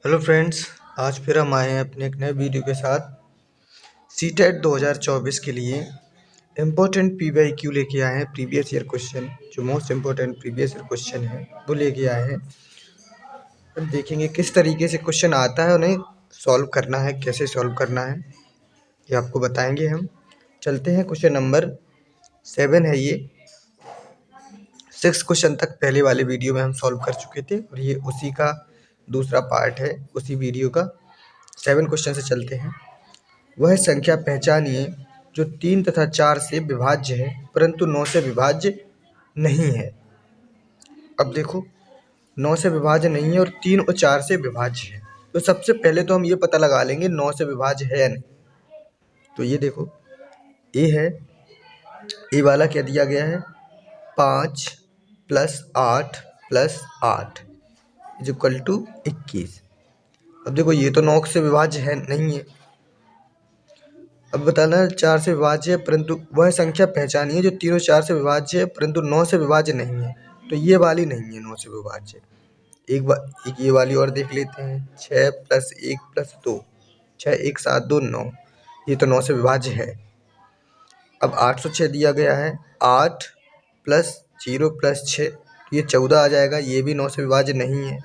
Hello friends, आज फिर हम आए हैं अपने एक नए वीडियो के साथ। सीटेट 2024 के लिए इम्पोर्टेंट पीवाईक्यू लेके आए हैं। प्रीवियस ईयर क्वेश्चन, जो most important previous year question है वो लेके आए हैं। हम देखेंगे किस तरीके से क्वेश्चन आता है, उन्हें सॉल्व करना है, कैसे सॉल्व करना है ये आपको बताएंगे हम। चलते हैं, क्वेश्चन नंबर 7 है ये। 6 क्वेश्चन तक पहले वाले वीडियो में हम सॉल्व कर चुके थे और ये उसी का दूसरा पार्ट है, उसी वीडियो का। 7 क्वेश्चन से चलते हैं। वह संख्या पहचानिए जो 3 तथा 4 से विभाज्य है परंतु 9 से विभाज्य नहीं है। अब देखो, 9 से विभाज्य नहीं है और 3 और 4 से विभाज्य है, तो सबसे पहले तो हम ये पता लगा लेंगे 9 से विभाज्य है या नहीं। तो ये देखो, ए है, ए वाला क्या दिया गया है, 5 + 8 + 8 = 21। अब देखो, ये तो 9 से विभाज्य है नहीं है। अब बताना है 4 से विभाज्य है परंतु वह संख्या पहचानिए जो 3 और 4 से विभाज्य है परंतु 9 से विभाज्य नहीं है। तो ये वाली नहीं है 9 से विभाज्य। एक ये वाली और देख लेते हैं, 6 + 1 + 2, 6 1 7 2 9, ये तो 9 से विभाज्य है। अब 806 दिया गया है, 8 + 0 + 6, ये 14 आ जाएगा, ये भी 9 से विभाज्य नहीं है।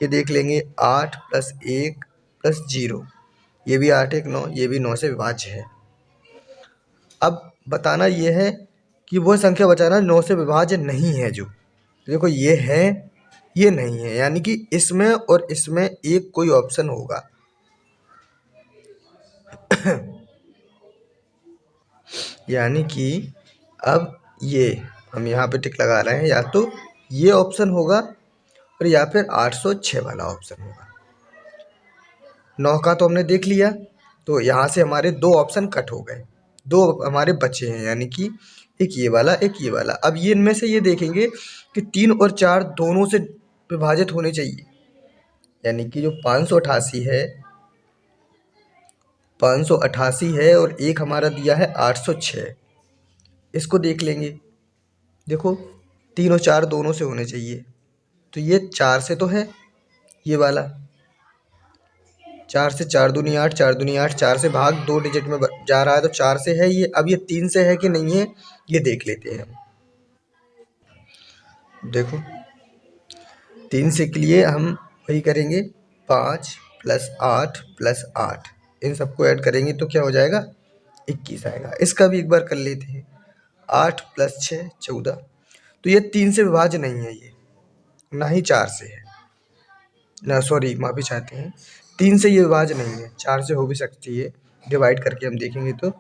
ये देख लेंगे, 8 + 1 + 0, ये भी 8 1 9, ये भी 9 से विभाज्य है। अब बताना ये है कि वह संख्या बचाना 9 से विभाज्य नहीं है। जो देखो, ये है, ये नहीं है, यानी कि इसमें और इसमें एक कोई ऑप्शन होगा। यानी कि अब ये हम यहाँ पे टिक लगा रहे हैं, या तो ये ऑप्शन होगा और या फिर 806 वाला ऑप्शन होगा। 9 का तो हमने देख लिया, तो यहाँ से हमारे 2 ऑप्शन कट हो गए, 2 हमारे बचे हैं, यानी कि एक ये वाला, एक ये वाला। अब ये इनमें से ये देखेंगे कि 3 और 4 दोनों से विभाजित होने चाहिए, यानी कि जो 588 है, 588 है और एक हमारा दिया है 806, इसको देख लेंगे। देखो, 3 और 4 दोनों से होने चाहिए, तो ये 4 से तो है, ये वाला 4 से, 4 दूनी 8, 4 दूनी 8, 4 से भाग 2 डिजिट में जा रहा है, तो 4 से है ये। अब ये 3 से है कि नहीं है, ये देख लेते हैं हम। देखो, 3 से के लिए हम वही करेंगे, 5 + 8 + 8, इन सबको ऐड करेंगे तो क्या हो जाएगा, 21 आएगा। इसका भी एक बार कर लेते हैं, 8 + 6 14। तो ये 3 से विभाज्य नहीं है, ये ना ही 4 से है, ना, सॉरी माफ़ी चाहते हैं, 3 से ये विभाज्य नहीं है, 4 से हो भी सकती है, डिवाइड करके हम देखेंगे तो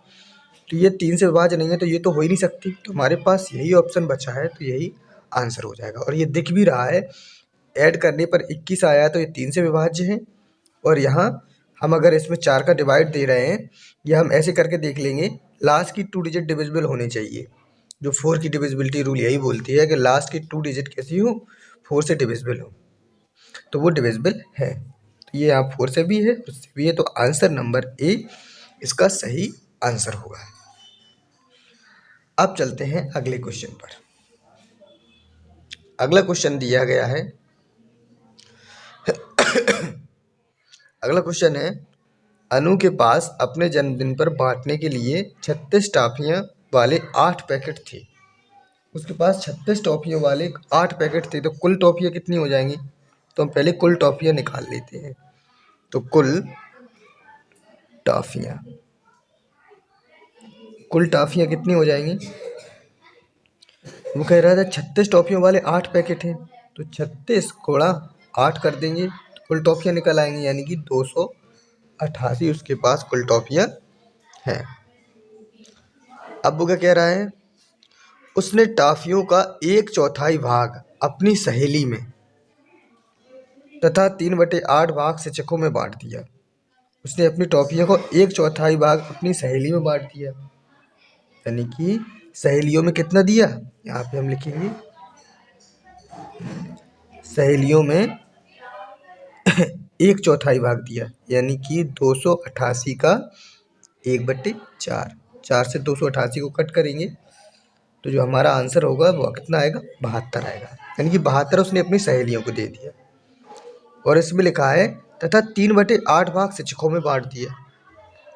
ये 3 से विभाज्य नहीं है, तो ये तो हो ही नहीं सकती। तो हमारे पास यही ऑप्शन बचा है, तो यही आंसर हो जाएगा। और ये दिख भी रहा है, ऐड करने पर 21 आया है, तो ये 3 से विभाज्य है। और यहाँ हम अगर इसमें 4 का डिवाइड दे रहे हैं, या हम ऐसे करके देख लेंगे, लास्ट की 2 डिजिट डिविजिबल होने चाहिए। जो 4 की डिविजिबिलिटी रूल यही बोलती है कि लास्ट की 2 डिजिट कैसी हो, 4 से डिविजिबल हो, तो वो डिविजिबल है। तो ये यहाँ 4 से भी है, उससे भी है, तो आंसर नंबर ए इसका सही आंसर होगा। अब चलते हैं अगले क्वेश्चन पर। अगला क्वेश्चन दिया गया है, अगला क्वेश्चन है, अनु के पास अपने जन्मदिन पर बांटने के लिए 36 टॉफियाँ वाले 8 पैकेट थे। उसके पास 36 टॉफियों वाले 8 पैकेट थे, तो कुल टॉफियाँ कितनी हो जाएंगी। तो हम पहले कुल टॉफियाँ निकाल लेते हैं। तो कुल टॉफियाँ कितनी हो जाएंगी। वो कह रहा था 36 टॉफियों वाले 8 पैकेट हैं, तो 36 गुणा 8 कर देंगे तो कुल टॉफियाँ निकल आएंगी, यानी कि 288 उसके पास कुल टॉफियाँ हैं। अब वो क्या कह रहा है, उसने टॉफियों का 1/4 भाग अपनी सहेली में तथा 3/8 भाग शिक्षकों में बांट दिया। उसने अपनी टॉफियों को 1/4 भाग अपनी सहेली में बांट दिया, यानी कि सहेलियों में कितना दिया, यहाँ पे हम लिखेंगे सहेलियों में 1/4 भाग दिया, यानी कि 288 का 1/4, 4 से 288 को कट करेंगे तो जो हमारा आंसर होगा वो कितना आएगा, 72 आएगा। यानी कि 72 उसने अपनी सहेलियों को दे दिया। और इसमें लिखा है तथा 3/8 भाग शिक्षकों में बांट दिया।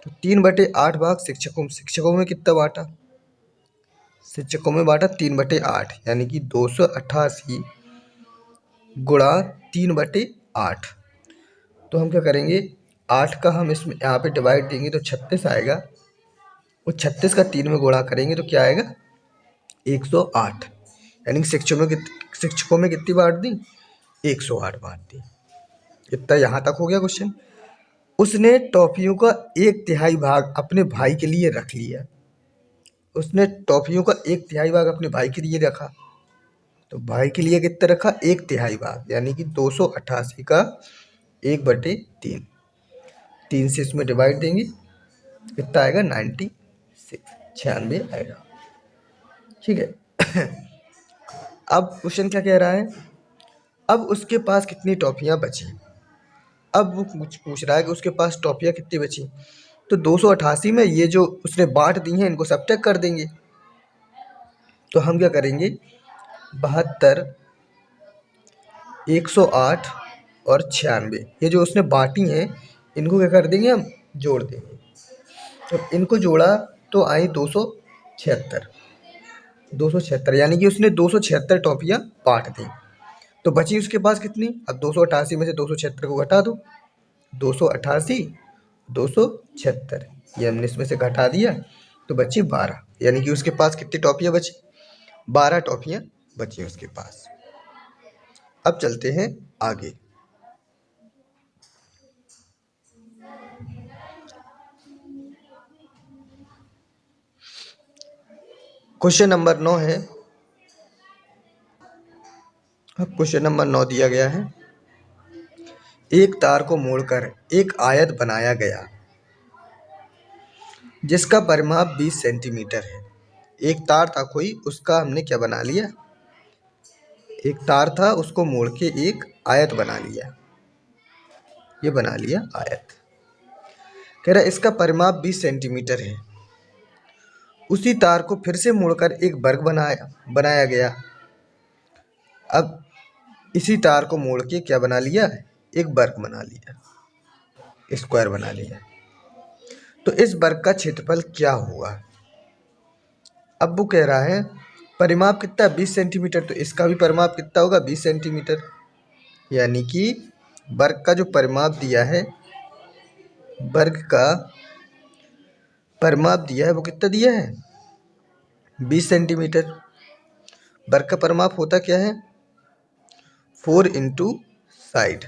तो 3/8 भाग शिक्षकों में कितना बांटा? शिक्षकों में बांटा 3/8, यानी कि 288 गुणा 3/8। तो हम क्या करेंगे, 8 का हम इसमें यहाँ पे डिवाइड देंगे तो 36 आएगा। और 36 का 3 में गुणा करेंगे तो क्या आएगा? 108। यानी कि शिक्षकों में कितनी बांट दी? 108 बांट दी। इतना यहाँ तक हो गया क्वेश्चन। उसने टॉफियों का 1/3 भाग अपने भाई के लिए रख लिया। उसने टॉफियों का 1/3 भाग अपने भाई के लिए रखा। तो भाई के लिए कितना रखा? 1/3 भाग, यानी कि 288 का 1/3। 3 से इसमें डिवाइड देंगे, कितना आएगा? 96, 96 आएगा। ठीक है। अब क्वेश्चन क्या कह रहा है? अब उसके पास कितनी टॉफियाँ बची? अब वो पूछ रहा है कि उसके पास टॉफियाँ कितनी बची। तो 288 में ये जो उसने बांट दी हैं इनको सब्ट्रैक्ट कर देंगे। तो हम क्या करेंगे, 72, 108 और 96, ये जो उसने बांटी हैं इनको क्या कर देंगे, हम जोड़ देंगे। तो इनको जोड़ा तो आई 276, 276, यानी कि उसने 276 टॉफियाँ बांट दी। तो बची उसके पास कितनी? अब 288 में से 276 को घटा दो, 288, 276, ये हमने इसमें से घटा दिया तो बची 12, यानी कि उसके पास कितनी टॉफियाँ बची? 12 टॉफियाँ बची उसके पास। अब चलते हैं आगे। क्वेश्चन नंबर 9 है। अब क्वेश्चन नंबर 9 दिया गया है, एक तार को मोड़कर एक आयत बनाया गया जिसका परिमाप 20 सेंटीमीटर है। एक तार था कोई, उसका हमने क्या बना लिया, एक तार था उसको मोड़ के एक आयत बना लिया, ये बना लिया आयत। कह रहा इसका परिमाप 20 सेंटीमीटर है। उसी तार को फिर से मोड़कर एक वर्ग बनाया गया। अब इसी तार को मोड़ के क्या बना लिया, एक वर्ग बना लिया, स्क्वायर बना लिया। तो इस वर्ग का क्षेत्रफल क्या हुआ? अब वो कह रहा है परिमाप कितना, 20 सेंटीमीटर, तो इसका भी परिमाप कितना होगा, 20 सेंटीमीटर। यानी कि वर्ग का जो परिमाप दिया है, वर्ग का परिमाप दिया है वो कितना दिया है, 20 सेंटीमीटर। वर्ग का परिमाप होता क्या है, 4 इंटू साइड,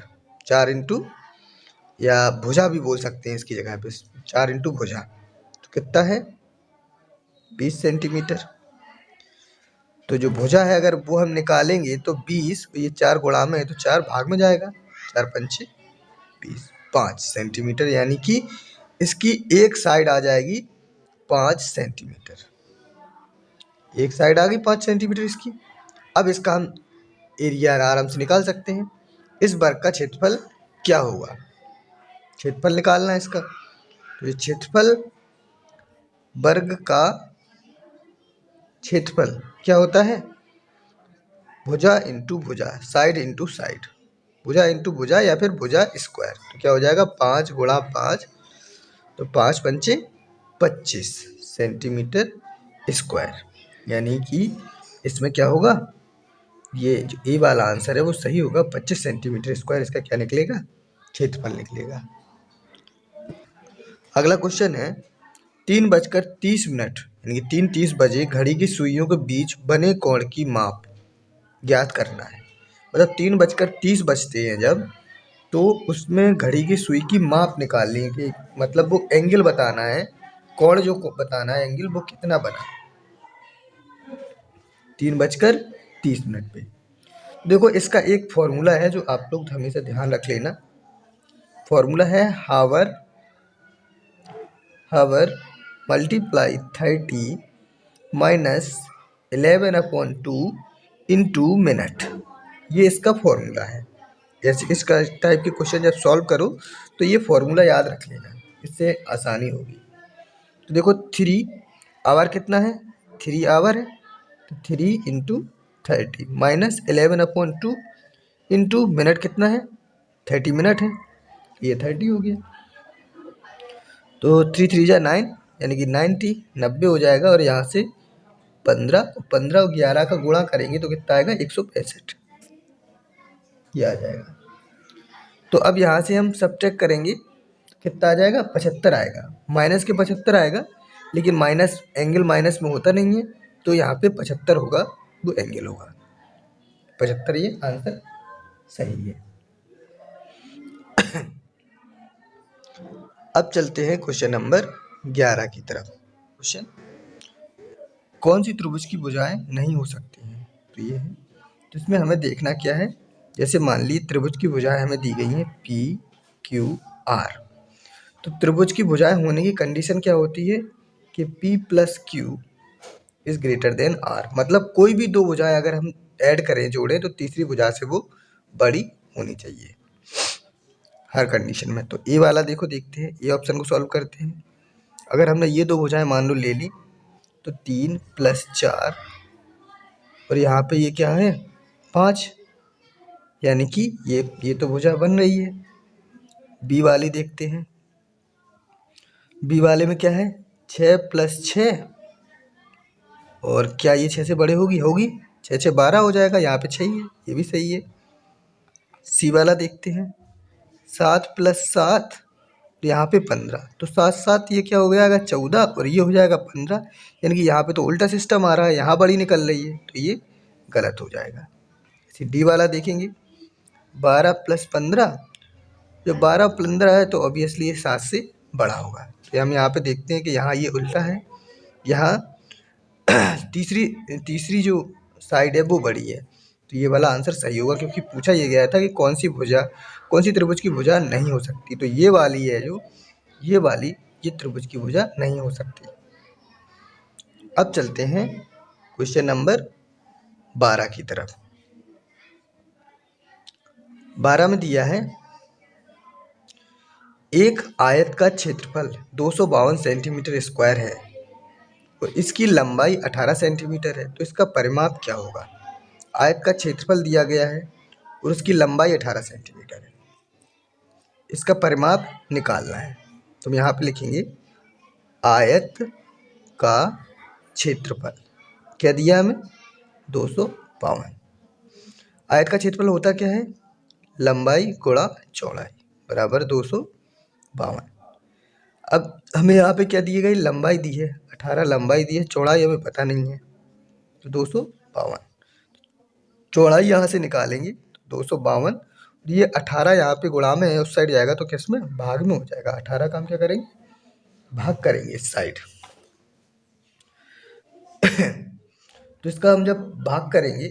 4 इंटू, या भुजा भी बोल सकते हैं इसकी जगह पे, 4 इंटू भुजा। तो कितना है, 20 सेंटीमीटर। तो जो भुजा है अगर वो हम निकालेंगे तो 20, ये 4 गुणा में है तो 4 भाग में जाएगा, 4 पंचे 20, 5 सेंटीमीटर। यानी कि इसकी एक साइड आ जाएगी 5 सेंटीमीटर, एक साइड आ गई 5 सेंटीमीटर इसकी। अब इसका हम एरिया आराम से निकाल सकते हैं। इस वर्ग का क्षेत्रफल क्या होगा, क्षेत्रफल निकालना है इसका। तो ये क्षेत्रफल, वर्ग का क्षेत्रफल क्या होता है, भुजा इंटू भुजा, साइड इंटू साइड, भुजा इंटू भुजा या फिर भुजा स्क्वायर। तो क्या हो जाएगा, 5 गुणा 5, तो 5 पंचे 25 सेंटीमीटर स्क्वायर। यानी कि इसमें क्या होगा, ये जो ए वाला आंसर है वो सही होगा, 25 सेंटीमीटर स्क्वायर इसका क्या निकलेगा, क्षेत्रफल निकलेगा। अगला क्वेश्चन है, 3:30 यानी कि 3:30 बजे घड़ी की सुइयों के बीच बने कोण की माप ज्ञात करना है। मतलब 3:30 बजते हैं जब, तो उसमें घड़ी की सुई की माप निकालनी है कि मतलब वो एंगल बताना है, कोण जो बताना है एंगल वो कितना बना 3:30 पे। देखो इसका एक फॉर्मूला है जो आप लोग हमेशा ध्यान रख लेना। फॉर्मूला है हावर मल्टीप्लाई 30 माइनस 11/2 इंटू मिनट, ये इसका फॉर्मूला है। जैसे इसका टाइप के क्वेश्चन जब सॉल्व करो तो ये फॉर्मूला याद रख लेना, इससे आसानी होगी। तो देखो 3 आवर कितना है, 3 आवर है, तो 3 इंटू 30 माइनस 11/2 इंटू मिनट कितना है, 30 मिनट है। ये 30 हो गया। तो 3 3 जा 9 यानी कि 90 हो जाएगा। और यहाँ से 15 और 11 का गुणा करेंगे तो कितना आएगा 165, ये आ जाएगा। तो अब यहाँ से हम सब्ट्रैक्ट करेंगे, कितना आ जाएगा 75 आएगा, माइनस के 75 आएगा, लेकिन माइनस एंगल माइनस में होता नहीं है, तो यहाँ पे 75 होगा, वो एंगल होगा 75, ये आंसर सही है। अब चलते हैं क्वेश्चन नंबर 11 की तरफ। क्वेश्चन, कौन सी त्रिभुज की भुजाएं नहीं हो सकती हैं? तो ये है। तो इसमें हमें देखना क्या है, जैसे मान ली त्रिभुज की भुजाएं हमें दी गई हैं पी क्यू आर। तो त्रिभुज की भुजाएं होने की कंडीशन क्या होती है कि P plus Q is greater than R. मतलब कोई भी दो भुजाएं अगर हम ऐड करें, जोड़ें, तो तीसरी भुजा से वो बड़ी होनी चाहिए हर कंडीशन में। तो ए वाला देखो, देखते हैं ए ऑप्शन को सॉल्व करते हैं। अगर हमने ये दो भुजाएं मान लो ले ली, तो 3 + 4 और यहाँ पे ये क्या है 5, यानी कि ये तो भुजा बन रही है। बी वाली देखते हैं, बी वाले में क्या है 6 + 6, और क्या ये 6 से बड़े होगी? 6 6 12 हो जाएगा, यहाँ पे 6 ही है, ये भी सही है। सी वाला देखते हैं, 7 + 7, यहाँ पे 15, तो 7 7 ये क्या हो जाएगा 14, और ये हो जाएगा 15, यानी कि यहाँ पे तो उल्टा सिस्टम आ रहा है, यहाँ बड़ी निकल रही है, तो ये गलत हो जाएगा। इसी डी वाला देखेंगे, 12 + 15, जब 12 15 है तो ऑब्वियसली ये 7 से बड़ा होगा। तो हम यहाँ पे देखते हैं कि यहाँ ये उल्टा है, यहाँ तीसरी जो साइड है वो बड़ी है, तो ये वाला आंसर सही होगा, क्योंकि पूछा ये गया था कि कौन सी त्रिभुज की भुजा नहीं हो सकती, तो ये वाली है जो ये त्रिभुज की भुजा नहीं हो सकती। अब चलते हैं क्वेश्चन नंबर 12 की तरफ। 12 में दिया है, एक आयत का क्षेत्रफल 252 सेंटीमीटर स्क्वायर है और इसकी लंबाई 18 सेंटीमीटर है, तो इसका परिमाप क्या होगा? आयत का क्षेत्रफल दिया गया है और उसकी लंबाई 18 सेंटीमीटर है, इसका परिमाप निकालना है। तो हम यहाँ पे लिखेंगे आयत का क्षेत्रफल, क्या दिया हमें 252। आयत का क्षेत्रफल होता क्या है, लंबाई गुणा चौड़ाई बराबर 252। अब हमें यहाँ पे क्या दिए गई, लंबाई दी है 18, लंबाई दी है, चौड़ाई हमें पता नहीं है, तो 252 चौड़ाई यहाँ से निकालेंगे, 252, ये 18 यहाँ पे गुणा में है, उस साइड जाएगा तो किस में, भाग में हो जाएगा। 18 का हम क्या करेंगे, भाग करेंगे इस साइड। तो इसका हम जब भाग करेंगे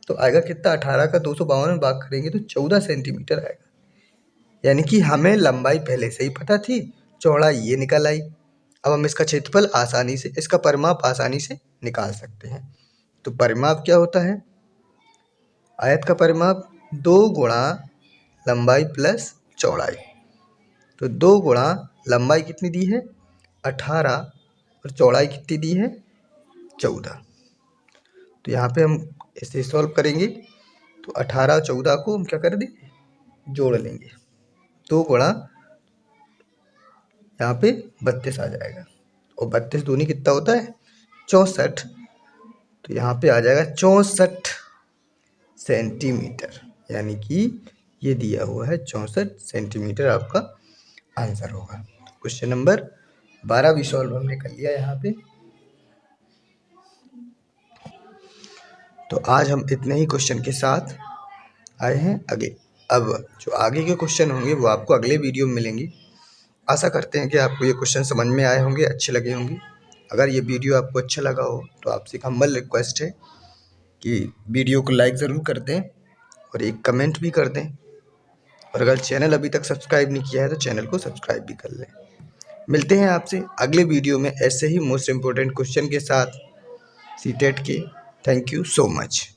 तो आएगा कितना, 18 का 252 में भाग करेंगे तो 14 सेंटीमीटर आएगा, यानी कि हमें लंबाई पहले से ही पता थी, चौड़ाई ये निकल आई। अब हम इसका क्षेत्रफल आसानी से, इसका परिमाप आसानी से निकाल सकते हैं। तो परिमाप क्या होता है, आयत का परिमाप 2 गुणा लंबाई प्लस चौड़ाई। तो 2 गुणा लंबाई कितनी दी है 18 और चौड़ाई कितनी दी है 14। तो यहाँ पे हम इसे सॉल्व करेंगे तो 18 और 14 को हम क्या कर देंगे, जोड़ लेंगे। 2 गुणा यहाँ पे 32 आ जाएगा, और 32 दूनी कितना होता है 64, तो यहाँ पे आ जाएगा 64 सेंटीमीटर, यानी कि ये दिया हुआ है 64 सेंटीमीटर आपका आंसर होगा। क्वेश्चन नंबर 12 भी सॉल्व हमने कर लिया यहाँ पे। तो आज हम इतने ही क्वेश्चन के साथ आए हैं। अब जो आगे के क्वेश्चन होंगे वो आपको अगले वीडियो में मिलेंगे। आशा करते हैं कि आपको ये क्वेश्चन समझ में आए होंगे, अच्छे लगे होंगे। अगर ये वीडियो आपको अच्छा लगा हो तो आपसे एक हम्बल रिक्वेस्ट है कि वीडियो को लाइक ज़रूर कर दें और एक कमेंट भी कर दें, और अगर चैनल अभी तक सब्सक्राइब नहीं किया है तो चैनल को सब्सक्राइब भी कर लें। मिलते हैं आपसे अगले वीडियो में ऐसे ही मोस्ट इम्पोर्टेंट क्वेश्चन के साथ सीटेट के। Thank you so much.